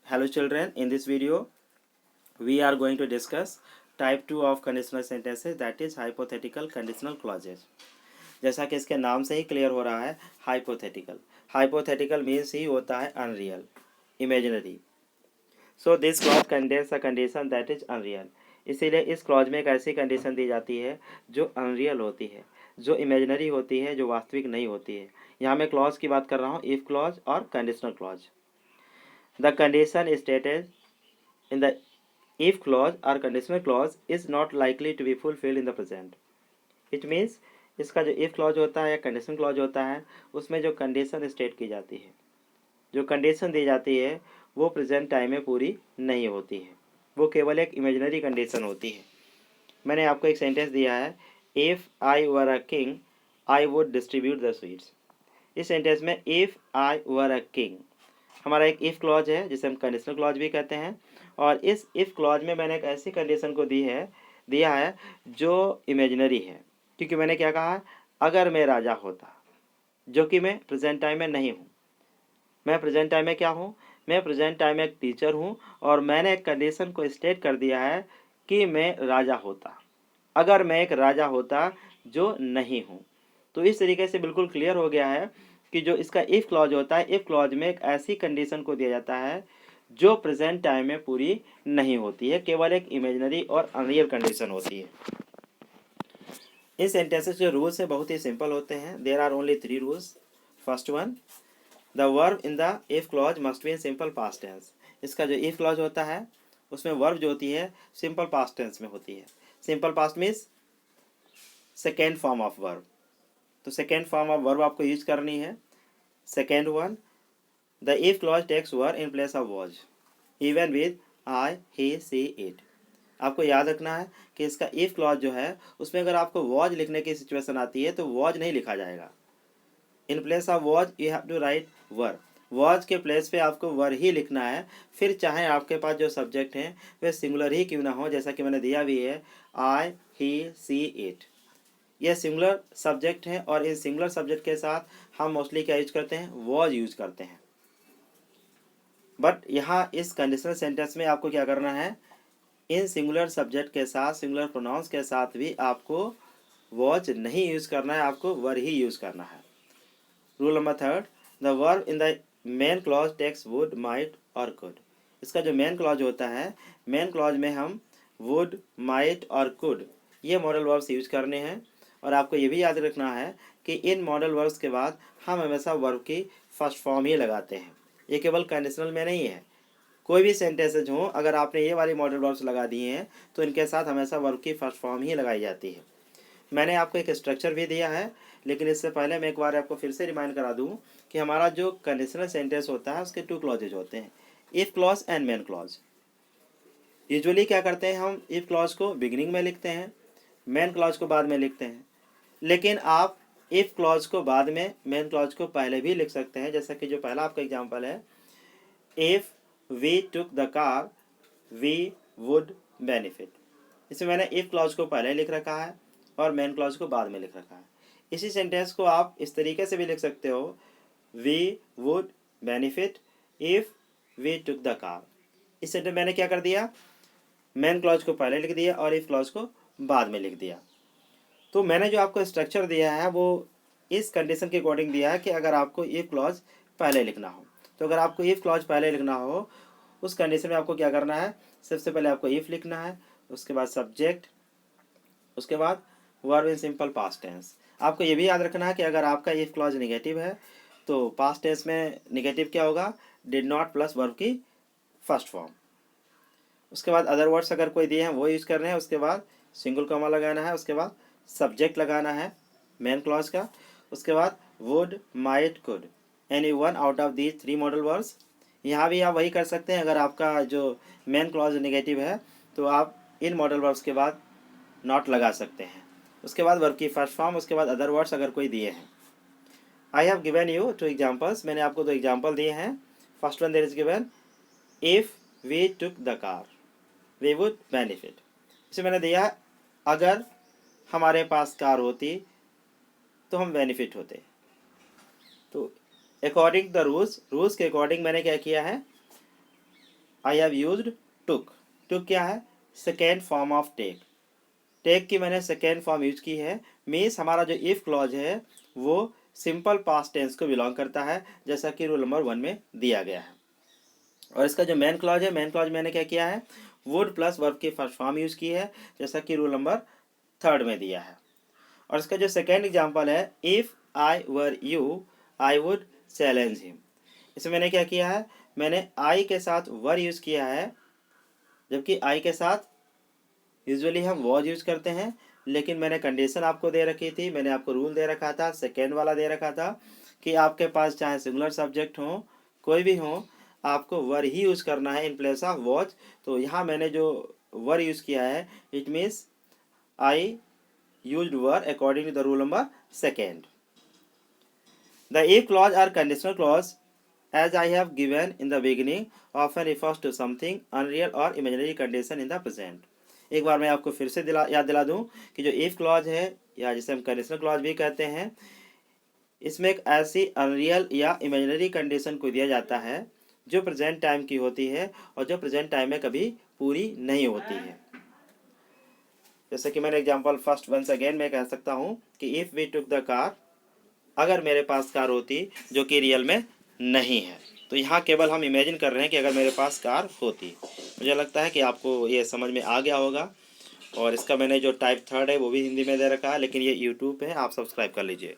Hello children, in this video we are going to discuss type 2 of conditional sentences, that is hypothetical conditional clauses. जैसा कि इसके नाम से ही clear हो रहा है, hypothetical. Hypothetical means ही होता है unreal, imaginary. So this clause contains a condition that is unreal. इसीलिए इस क्लॉज में एक ऐसी कंडीशन दी जाती है जो अनरियल होती है, जो इमेजिनरी होती है, जो वास्तविक नहीं होती है. यहाँ मैं क्लॉज की बात कर रहा हूँ, इफ क्लॉज और conditional clause. The condition stated in the if clause or conditional clause is not likely to be fulfilled in the present. It means इसका जो if clause होता है या conditional clause होता है, उसमें जो condition state की जाती है, जो condition दी जाती है, वो present time में पूरी नहीं होती है, वो केवल एक imaginary condition होती है. मैंने आपको एक sentence दिया है, if I were a king, I would distribute the sweets. इस sentence में if I were a king हमारा एक इफ़ क्लॉज है जिसे हम कंडीशनल क्लॉज भी कहते हैं. और इस इफ़ क्लॉज में मैंने एक ऐसी कंडीशन को दिया है जो इमेजिनरी है, क्योंकि मैंने क्या कहा, अगर मैं राजा होता, जो कि मैं प्रेजेंट टाइम में नहीं हूँ. मैं प्रेजेंट टाइम में क्या हूँ, मैं प्रेजेंट टाइम में एक टीचर हूँ और मैंने एक कंडीशन को स्टेट कर दिया है कि मैं राजा होता, अगर मैं एक राजा होता जो नहीं हूँ. तो इस तरीके से बिल्कुल क्लियर हो गया है कि जो इसका इफ़ क्लॉज होता है, इफ़ क्लॉज में एक ऐसी कंडीशन को दिया जाता है जो प्रेजेंट टाइम में पूरी नहीं होती है, केवल एक इमेजिनरी और अनरियल कंडीशन होती है. इन सेंटेंसेस जो रूल्स है बहुत ही सिंपल होते हैं. There are only 3 rules. First one, the verb in the if clause must be in simple past tense. इसका जो इफ क्लॉज होता है उसमें वर्ब जो होती है सिंपल पास्ट टेंस में होती है. Simple past means second form of verb. तो सेकेंड फॉर्म ऑफ वर्ब आपको यूज करनी है. Second one, the if clause takes were in place of was even with I he she it. आपको याद रखना है कि इसका इफ क्लॉज जो है उसमें अगर आपको वॉज लिखने की सिचुएशन आती है तो वॉज नहीं लिखा जाएगा. In place of was you have to write were. Was के प्लेस पे आपको वर ही लिखना है, फिर चाहे आपके पास जो सब्जेक्ट हैं वे सिंगुलर ही क्यों ना हो, जैसा कि मैंने दिया भी है आई ही सी इट. ये सिंगुलर सब्जेक्ट हैं और इन सिंगुलर सब्जेक्ट के साथ हम मोस्टली क्या यूज करते हैं, वॉज यूज करते हैं. बट यहाँ इस कंडीशनल सेंटेंस में आपको क्या करना है, इन सिंगुलर सब्जेक्ट के साथ, सिंगुलर प्रोनाउंस के साथ भी आपको वॉज नहीं यूज करना है, आपको वर ही यूज करना है. Rule number third, the verb in the main clause takes would, might और कुड. इसका जो मेन क्लॉज होता है, मेन क्लॉज में हम वुड, माइट और कुड ये मॉडल वर्ब्स यूज करने हैं. और आपको ये भी याद रखना है कि इन मॉडल वर्ब्स के बाद हम हमेशा वर्ब की फर्स्ट फॉर्म ही लगाते हैं. ये केवल कंडीशनल में नहीं है, कोई भी सेंटेंसेज हो अगर आपने ये वाली मॉडल वर्ब्स लगा दिए हैं तो इनके साथ हमेशा वर्ब की फर्स्ट फॉर्म ही लगाई जाती है. मैंने आपको एक स्ट्रक्चर भी दिया है, लेकिन इससे पहले मैं एक बार आपको फिर से रिमाइंड करा दूं कि हमारा जो कंडीशनल सेंटेंस होता है उसके 2 क्लॉजेज होते हैं, if clause and main clause. Usually क्या करते हैं, हम इफ क्लॉज को बिगिनिंग में लिखते हैं, मेन क्लॉज को बाद में लिखते हैं. लेकिन आप इफ क्लॉज को बाद में, मेन क्लॉज को पहले भी लिख सकते हैं. जैसा कि जो पहला आपका एग्जांपल है, if we took the car we would benefit. इसमें मैंने इफ क्लॉज को पहले लिख रखा है और मेन क्लॉज को बाद में लिख रखा है. इसी सेंटेंस को आप इस तरीके से भी लिख सकते हो, we would benefit if we took the car. इस सेंटेंस मैंने क्या कर दिया, मेन क्लॉज को पहले लिख दिया और इफ क्लॉज को बाद में लिख दिया. तो मैंने जो आपको स्ट्रक्चर दिया है वो इस कंडीशन के अकॉर्डिंग दिया है कि अगर आपको इफ क्लॉज पहले लिखना हो, तो अगर आपको इफ क्लॉज पहले लिखना हो उस कंडीशन में आपको क्या करना है, सबसे पहले आपको इफ लिखना है, उसके बाद सब्जेक्ट, उसके बाद verb in simple past tense. आपको ये भी याद रखना है कि अगर आपका इफ क्लॉज नेगेटिव है तो पास्ट टेंस में नेगेटिव क्या होगा, डिड नॉट प्लस वर्ब की फर्स्ट फॉर्म. उसके बाद अदर वर्ड्स अगर कोई दिए हैं वो यूज कर रहे हैं, उसके बाद सिंगल कॉमा लगाना है, उसके बाद सब्जेक्ट लगाना है मेन क्लॉज का, उसके बाद would, might, could, any one out of these 3 model words. यहाँ भी आप वही कर सकते हैं, अगर आपका जो मेन क्लॉज नेगेटिव है तो आप इन मॉडल वर्ड्स के बाद नॉट लगा सकते हैं. उसके बाद वर्ब की फर्स्ट फॉर्म, उसके बाद अदर वर्ड्स अगर कोई दिए हैं. I have given you 2 examples. मैंने आपको 2 एग्जाम्पल दिए हैं. First one there is given, if we took the car we would benefit. इसे मैंने दिया अगर हमारे पास कार होती तो हम बेनिफिट होते. तो अकॉर्डिंग द रूल्स के अकॉर्डिंग मैंने क्या किया है, I have used took. Took क्या है? Second form of take. Take की मैंने सेकेंड फॉर्म यूज की है। मीन्स हमारा जो इफ क्लॉज है वो सिंपल पास्ट टेंस को बिलोंग करता है, जैसा कि रूल नंबर 1 में दिया गया है। और इसका जो मेन क्लॉज है, मेन क्लॉज मैंने क्या किया है? वुड प्लस वर्ब की फर्स्ट फॉर्म यूज की है, जैसा कि रूल नंबर 3 में दिया है। और इसका जो सेकेंड एग्जाम्पल है, if I were you I would challenge him. इसमें मैंने क्या किया है? मैंने आई के साथ वर यूज किया है, जबकि आई के साथ यूजुअली हम वॉज यूज करते हैं, लेकिन मैंने कंडीशन आपको दे रखी थी, मैंने आपको रूल दे रखा था, सेकेंड वाला दे रखा था कि आपके पास चाहे सिंगुलर सब्जेक्ट हो, कोई भी हो, आपको वर ही यूज करना है इन प्लेस ऑफ वॉज। तो यहाँ मैंने जो वर यूज किया है, it means I used were according to the rule number second. The if clause or conditional clause, as I have given in the beginning, often refers to something unreal or imaginary condition in the present. एक बार मैं आपको फिर से याद दिला दूं कि जो if clause है, या जिसे हम conditional clause भी कहते हैं, इसमें एक ऐसी अनरियल या इमेजिनरी कंडीशन को दिया जाता है जो प्रेजेंट टाइम की होती है और जो प्रेजेंट टाइम में कभी पूरी नहीं होती है। जैसे कि मैंने एग्जांपल फर्स्ट वंस अगेन मैं कह सकता हूँ कि if we took the car, अगर मेरे पास कार होती, जो कि रियल में नहीं है। तो यहाँ केवल हम इमेजिन कर रहे हैं कि अगर मेरे पास कार होती। मुझे लगता है कि आपको ये समझ में आ गया होगा। और इसका मैंने जो टाइप 3 है वो भी हिंदी में दे रखा है, लेकिन ये यूट्यूब पे है, आप सब्सक्राइब कर लीजिए।